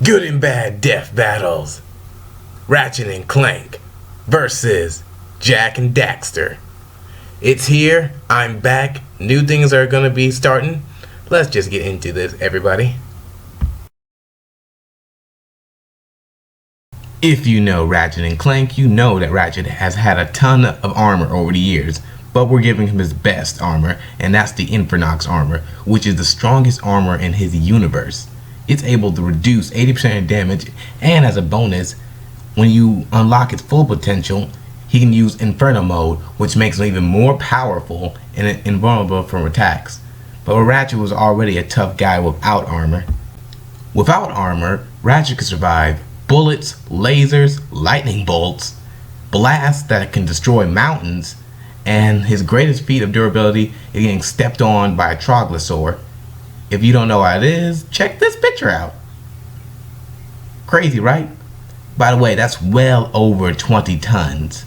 Good and bad death battles. Ratchet and Clank versus Jack and Daxter. It's here. I'm back. New things are gonna be starting. Let's just get into this, everybody. If you know Ratchet and Clank, you know that Ratchet has had a ton of armor over the years, but we're giving him his best armor, and that's the Infernox armor, which is the strongest armor in his universe. It's able to reduce 80% of damage, and as a bonus, when you unlock its full potential, he can use Inferno mode, which makes him even more powerful and invulnerable from attacks. But Ratchet was already a tough guy without armor. Without armor, Ratchet could survive bullets, lasers, lightning bolts, blasts that can destroy mountains, and his greatest feat of durability is getting stepped on by a troglosaur. If you don't know what it is, check this picture out. Crazy, right? By the way, that's well over 20 tons.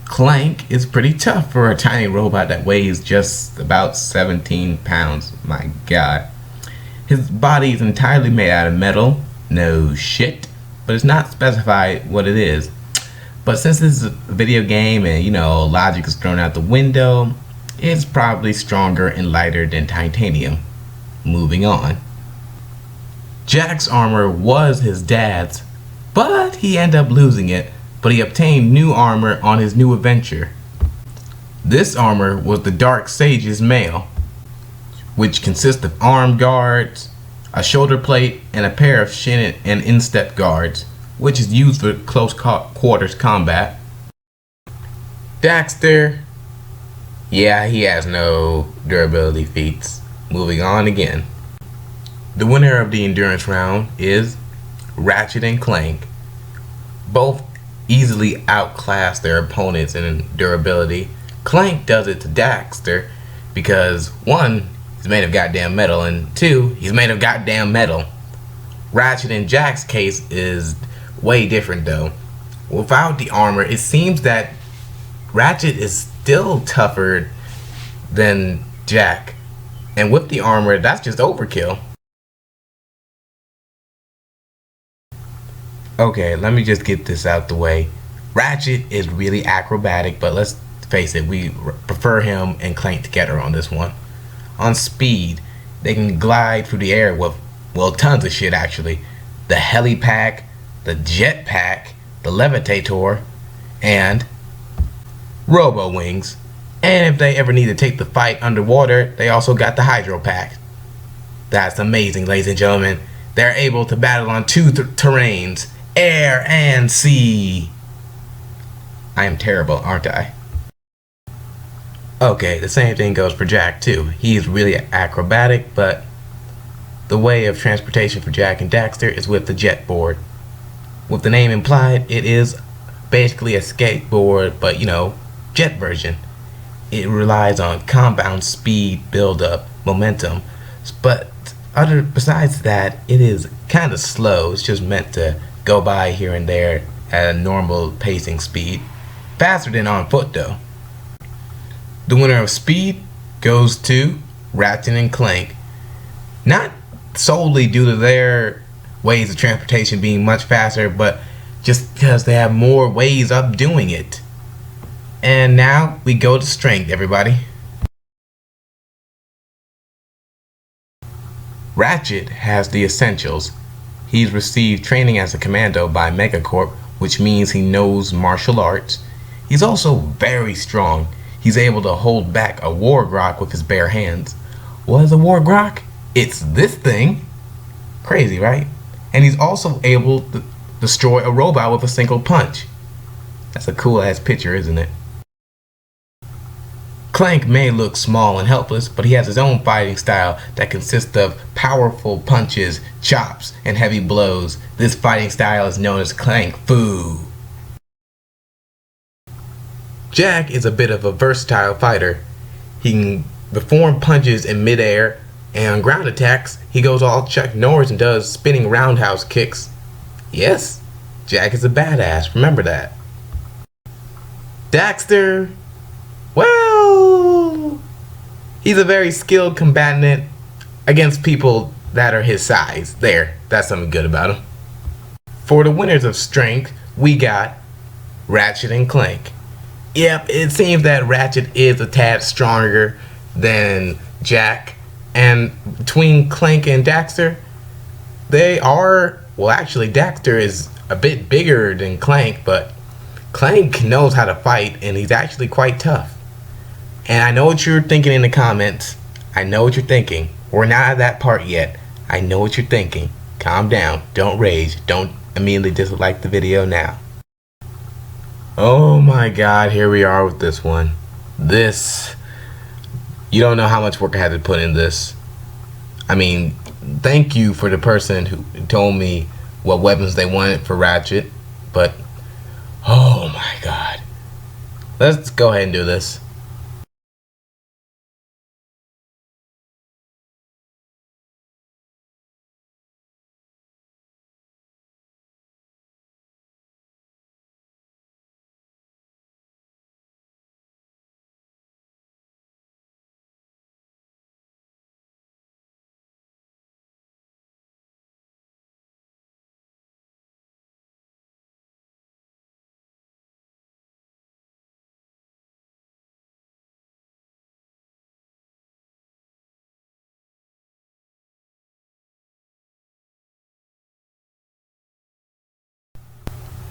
Clank is pretty tough for a tiny robot that weighs just about 17 pounds. My god. His body is entirely made out of metal. No shit. But it's not specified what it is. But since this is a video game and, logic is thrown out the window, it's probably stronger and lighter than titanium. Moving on. Jack's armor was his dad's, but he ended up losing it, but he obtained new armor on his new adventure. This armor was the Dark Sage's mail, which consists of arm guards, a shoulder plate, and a pair of shin and instep guards, which is used for close quarters combat. Daxter, yeah, he has no durability feats. Moving on again. The winner of the endurance round is Ratchet and Clank. Both easily outclass their opponents in durability. Clank does it to Daxter because 1, he's made of goddamn metal, and 2, he's made of goddamn metal. Ratchet in Jack's case is way different though. Without the armor, it seems that Ratchet is still tougher than Jack, and with the armor, that's just overkill. Okay, let me just get this out the way. Ratchet is really acrobatic, but let's face it, we prefer him and Clank together on this one. On speed, they can glide through the air with, well, tons of shit actually. The helipack, the jetpack, the levitator, and robo wings. And if they ever need to take the fight underwater, they also got the hydro pack. That's amazing, ladies and gentlemen. They're able to battle on 2 terrains, air and sea. I am terrible, aren't I? Okay, the same thing goes for Jack too. He's really acrobatic, but the way of transportation for Jack and Daxter is with the jet board. With the name implied, it is basically a skateboard, but jet version. It relies on compound speed, build-up, momentum, but besides that, it is kind of slow. It's just meant to go by here and there at a normal pacing speed. Faster than on foot though. The winner of speed goes to Ratchet and Clank. Not solely due to their ways of transportation being much faster, but just because they have more ways of doing it. And now we go to strength, everybody. Ratchet has the essentials. He's received training as a commando by Megacorp, which means he knows martial arts. He's also very strong. He's able to hold back a war grok with his bare hands. What is a war grok? It's this thing. Crazy, right? And he's also able to destroy a robot with a single punch. That's a cool ass picture, isn't it? Clank may look small and helpless, but he has his own fighting style that consists of powerful punches, chops, and heavy blows. This fighting style is known as Clank Fu. Jack is a bit of a versatile fighter. He can perform punches in midair, and on ground attacks, he goes all Chuck Norris and does spinning roundhouse kicks. Yes, Jack is a badass, remember that. Daxter, well, he's a very skilled combatant against people that are his size. There, that's something good about him. For the winners of strength, we got Ratchet and Clank. Yep, it seems that Ratchet is a tad stronger than Jack, and between Clank and Daxter, they are, well, actually Daxter is a bit bigger than Clank, but Clank knows how to fight, and he's actually quite tough. And I know what you're thinking in the comments. I know what you're thinking. We're not at that part yet. I know what you're thinking. Calm down. Don't rage. Don't immediately dislike the video now. Oh my god, here we are with this one. This, you don't know how much work I had to put in this. I mean, thank you for the person who told me what weapons they wanted for Ratchet, but oh my god. Let's go ahead and do this.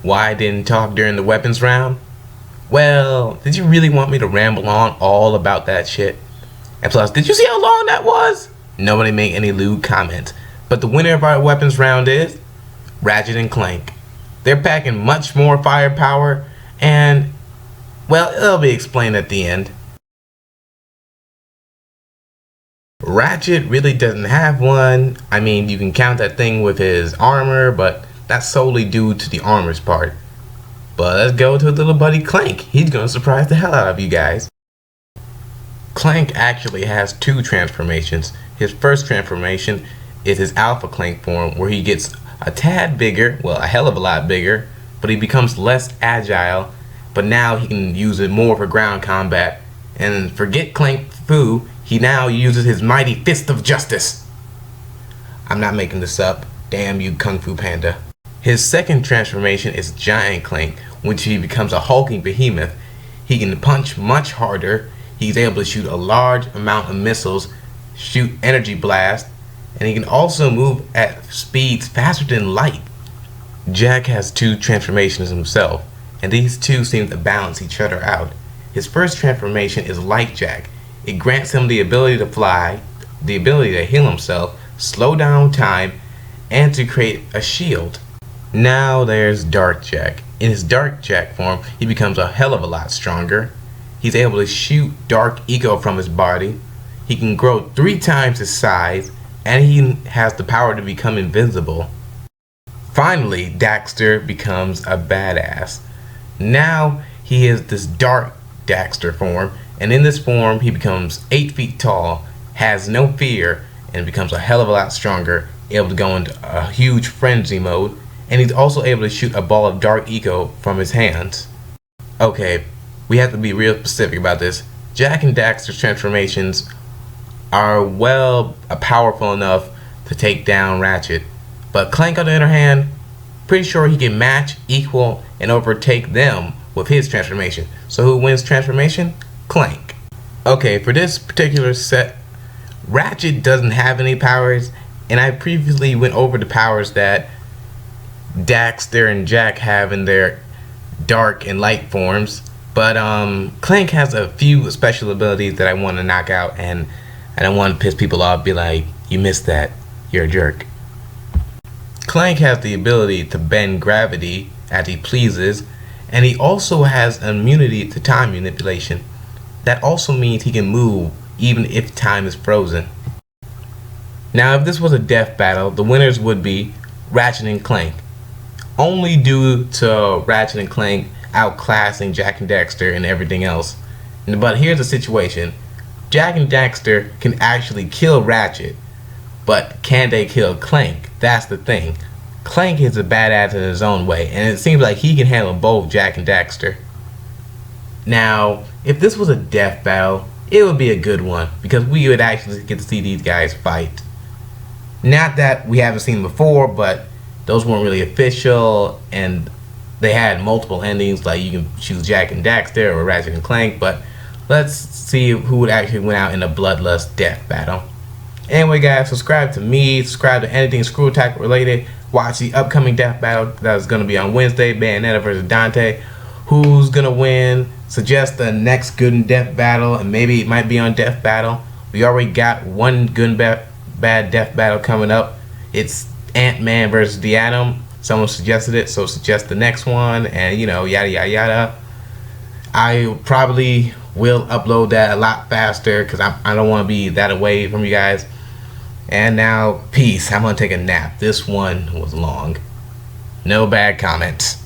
Why I didn't talk during the weapons round? Well, did you really want me to ramble on all about that shit? And plus, did you see how long that was? Nobody made any lewd comments. But the winner of our weapons round is Ratchet and Clank. They're packing much more firepower, and, well, it'll be explained at the end. Ratchet really doesn't have one. I mean, you can count that thing with his armor, but that's solely due to the armor's part. But let's go to little buddy Clank. He's gonna surprise the hell out of you guys. Clank actually has two transformations. His first transformation is his Alpha Clank form, where he gets a tad bigger, well, a hell of a lot bigger, but he becomes less agile, but now he can use it more for ground combat. And forget Clank Fu, he now uses his mighty Fist of Justice. I'm not making this up. Damn you, Kung Fu Panda. His second transformation is Giant Clank, which he becomes a hulking behemoth. He can punch much harder. He's able to shoot a large amount of missiles, shoot energy blast, and he can also move at speeds faster than light. Jack has two transformations himself, and these two seem to balance each other out. His first transformation is Light Jack. It grants him the ability to fly, the ability to heal himself, slow down time, and to create a shield. Now there's Dark Jack. In his Dark Jack form, he becomes a hell of a lot stronger. He's able to shoot dark eco from his body. He can grow 3 times his size, and he has the power to become invincible. Finally, Daxter becomes a badass. Now he is this Dark Daxter form, and in this form he becomes 8 feet tall, has no fear, and becomes a hell of a lot stronger, able to go into a huge frenzy mode, and he's also able to shoot a ball of dark eco from his hands. Okay, we have to be real specific about this. Jack and Daxter's transformations are powerful enough to take down Ratchet, but Clank on the other hand, pretty sure he can match, equal, and overtake them with his transformation. So who wins transformation? Clank. Okay, for this particular set, Ratchet doesn't have any powers, and I previously went over the powers that Daxter and Jack have in their dark and light forms, but Clank has a few special abilities that I want to knock out, and I don't want to piss people off, be like, you missed that, you're a jerk. Clank has the ability to bend gravity as he pleases, and he also has immunity to time manipulation. That also means he can move even if time is frozen. Now if this was a death battle, the winners would be Ratchet and Clank, only due to Ratchet and Clank outclassing Jack and Daxter and everything else. But here's the situation. Jack and Daxter can actually kill Ratchet, but can they kill Clank? That's the thing. Clank is a badass in his own way, and it seems like he can handle both Jack and Daxter. Now, if this was a death battle, it would be a good one, because we would actually get to see these guys fight. Not that we haven't seen before, but those weren't really official, and they had multiple endings. Like you can choose Jack and Daxter or Ratchet and Clank. But let's see who would actually win out in a bloodlust death battle. Anyway, guys, subscribe to me. Subscribe to anything Screw Attack related. Watch the upcoming death battle that is going to be on Wednesday. Bayonetta versus Dante. Who's gonna win? Suggest the next good and death battle, and maybe it might be on death battle. We already got one good and bad death battle coming up. It's Ant-Man versus the Atom. Someone suggested it, so suggest the next one, and you know, yada yada yada. I probably will upload that a lot faster because I don't want to be that away from you guys. And now, peace. I'm gonna take a nap. This one was long. No bad comments.